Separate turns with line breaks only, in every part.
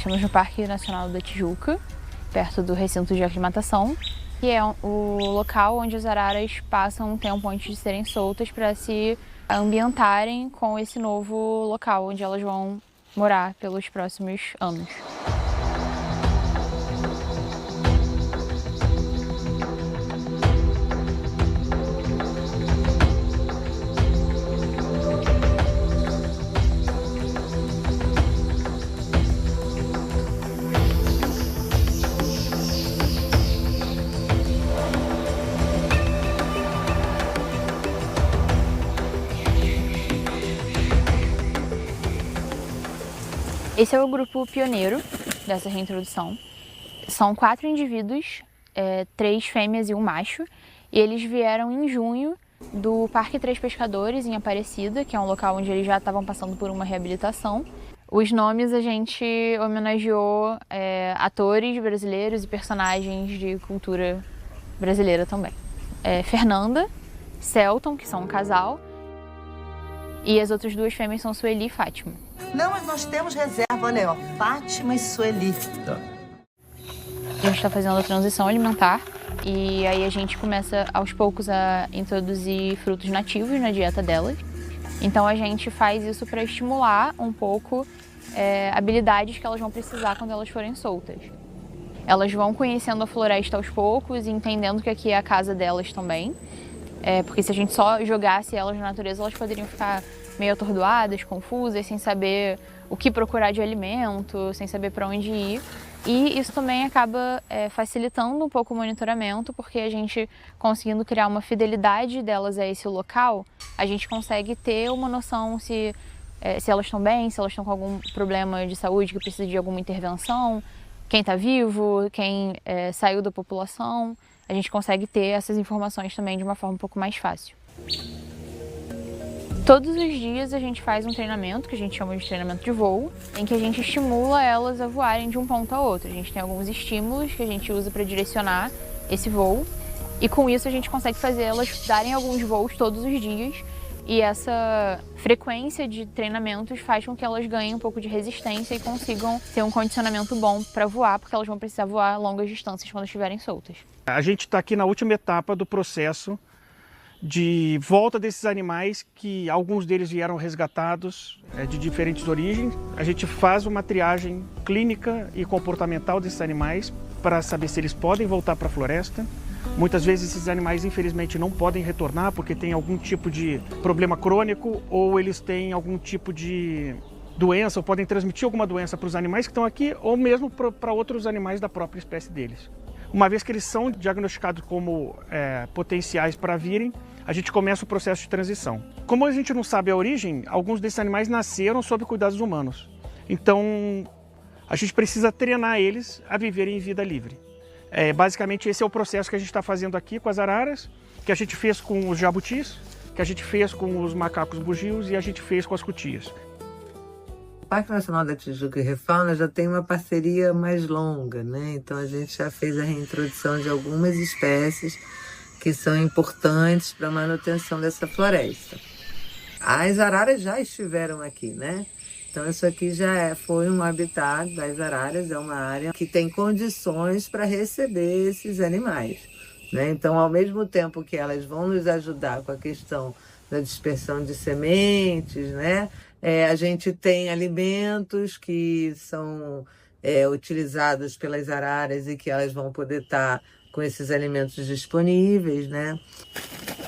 estamos no Parque Nacional da Tijuca, perto do recinto de aclimatação, que é o local onde as araras passam um tempo antes de serem soltas para se ambientarem com esse novo local onde elas vão morar pelos próximos anos. Esse é o grupo pioneiro dessa reintrodução. São 4 indivíduos, 3 fêmeas e um macho, e eles vieram em junho do Parque Três Pescadores, em Aparecida, que é um local onde eles já estavam passando por uma reabilitação. Os nomes a gente homenageou atores brasileiros e personagens de cultura brasileira também. Fernanda, Celton, que são um casal, e as outras 2 fêmeas são Sueli e Fátima.
Não, mas nós temos reserva, olha aí, ó, Fátima e Sueli.
Tá. A gente está fazendo a transição alimentar e aí a gente começa aos poucos a introduzir frutos nativos na dieta delas. Então a gente faz isso para estimular um pouco habilidades que elas vão precisar quando elas forem soltas. Elas vão conhecendo a floresta aos poucos e entendendo que aqui é a casa delas também. Porque se a gente só jogasse elas na natureza, elas poderiam ficar meio atordoadas, confusas, sem saber o que procurar de alimento, sem saber para onde ir. E isso também acaba facilitando um pouco o monitoramento, porque a gente, conseguindo criar uma fidelidade delas a esse local, a gente consegue ter uma noção se elas estão bem, se elas estão com algum problema de saúde que precisa de alguma intervenção, quem está vivo, quem saiu da população. A gente consegue ter essas informações também de uma forma um pouco mais fácil. Todos os dias a gente faz um treinamento, que a gente chama de treinamento de voo, em que a gente estimula elas a voarem de um ponto a outro. A gente tem alguns estímulos que a gente usa para direcionar esse voo, e com isso a gente consegue fazer elas darem alguns voos todos os dias, e essa frequência de treinamentos faz com que elas ganhem um pouco de resistência e consigam ter um condicionamento bom para voar, porque elas vão precisar voar longas distâncias quando estiverem soltas.
A gente está aqui na última etapa do processo de volta desses animais, que alguns deles vieram resgatados de diferentes origens. A gente faz uma triagem clínica e comportamental desses animais para saber se eles podem voltar para a floresta. Muitas vezes esses animais, infelizmente, não podem retornar porque tem algum tipo de problema crônico ou eles têm algum tipo de doença ou podem transmitir alguma doença para os animais que estão aqui ou mesmo para outros animais da própria espécie deles. Uma vez que eles são diagnosticados como potenciais para virem, a gente começa o processo de transição. Como a gente não sabe a origem, alguns desses animais nasceram sob cuidados humanos. Então, a gente precisa treinar eles a viverem em vida livre. Basicamente, esse é o processo que a gente está fazendo aqui com as araras, que a gente fez com os jabutis, que a gente fez com os macacos bugios e a gente fez com as cutias.
O Parque Nacional da Tijuca e Refauna já tem uma parceria mais longa, né? Então a gente já fez a reintrodução de algumas espécies que são importantes para a manutenção dessa floresta. As araras já estiveram aqui, né? Então isso aqui já foi um habitat das araras, é uma área que tem condições para receber esses animais, né? Então, ao mesmo tempo que elas vão nos ajudar com a questão da dispersão de sementes, né? A gente tem alimentos que são utilizados pelas araras e que elas vão poder estar com esses alimentos disponíveis, né?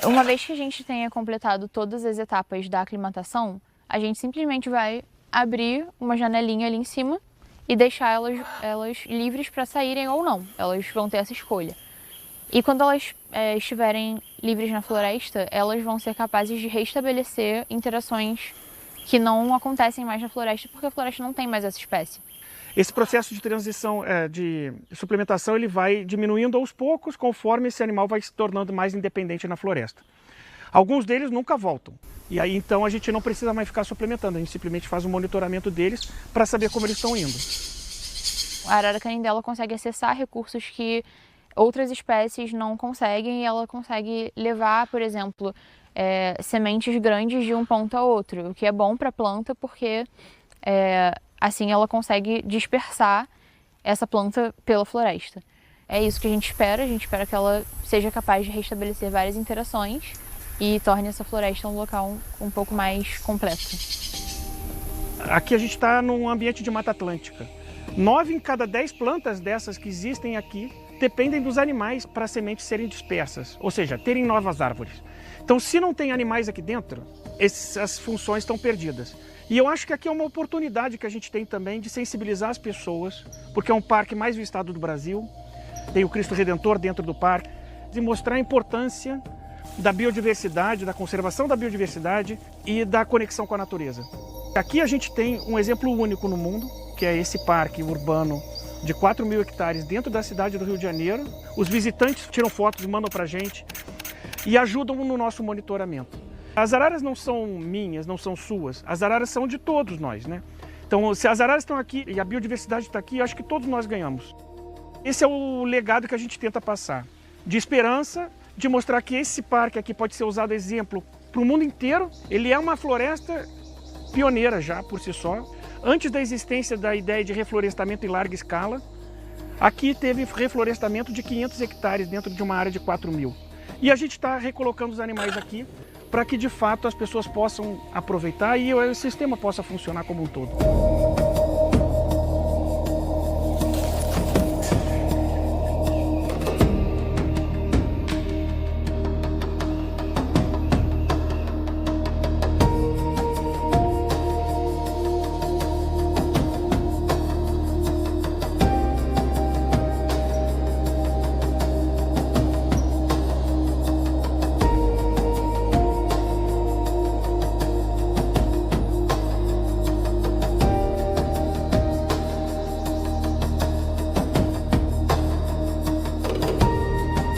Uma vez que a gente tenha completado todas as etapas da aclimatação, a gente simplesmente vai abrir uma janelinha ali em cima e deixar elas livres para saírem ou não. Elas vão ter essa escolha. E quando elas estiverem livres na floresta, elas vão ser capazes de restabelecer interações que não acontecem mais na floresta, porque a floresta não tem mais essa espécie.
Esse processo de transição, de suplementação, ele vai diminuindo aos poucos, conforme esse animal vai se tornando mais independente na floresta. Alguns deles nunca voltam. E aí, então, a gente não precisa mais ficar suplementando, a gente simplesmente faz um monitoramento deles para saber como eles estão indo.
A arara canindela consegue acessar recursos que outras espécies não conseguem, e ela consegue levar, por exemplo, sementes grandes de um ponto a outro, o que é bom para a planta porque Assim ela consegue dispersar essa planta pela floresta. É isso que a gente espera que ela seja capaz de restabelecer várias interações e torne essa floresta um local um pouco mais completo.
Aqui a gente está num ambiente de Mata Atlântica. 9 em cada 10 plantas dessas que existem aqui dependem dos animais para as sementes serem dispersas, ou seja, terem novas árvores. Então, se não tem animais aqui dentro, essas funções estão perdidas. E eu acho que aqui é uma oportunidade que a gente tem também de sensibilizar as pessoas, porque é um parque mais visitado do Brasil, tem o Cristo Redentor dentro do parque, e mostrar a importância da biodiversidade, da conservação da biodiversidade e da conexão com a natureza. Aqui a gente tem um exemplo único no mundo, que é esse parque urbano de 4.000 hectares dentro da cidade do Rio de Janeiro. Os visitantes tiram fotos e mandam para a gente e ajudam no nosso monitoramento. As araras não são minhas, não são suas, as araras são de todos nós, né? Então, se as araras estão aqui e a biodiversidade está aqui, eu acho que todos nós ganhamos. Esse é o legado que a gente tenta passar, de esperança, de mostrar que esse parque aqui pode ser usado exemplo para o mundo inteiro. Ele é uma floresta pioneira já por si só. Antes da existência da ideia de reflorestamento em larga escala, aqui teve reflorestamento de 500 hectares dentro de uma área de 4.000. E a gente está recolocando os animais aqui para que de fato as pessoas possam aproveitar e o sistema possa funcionar como um todo.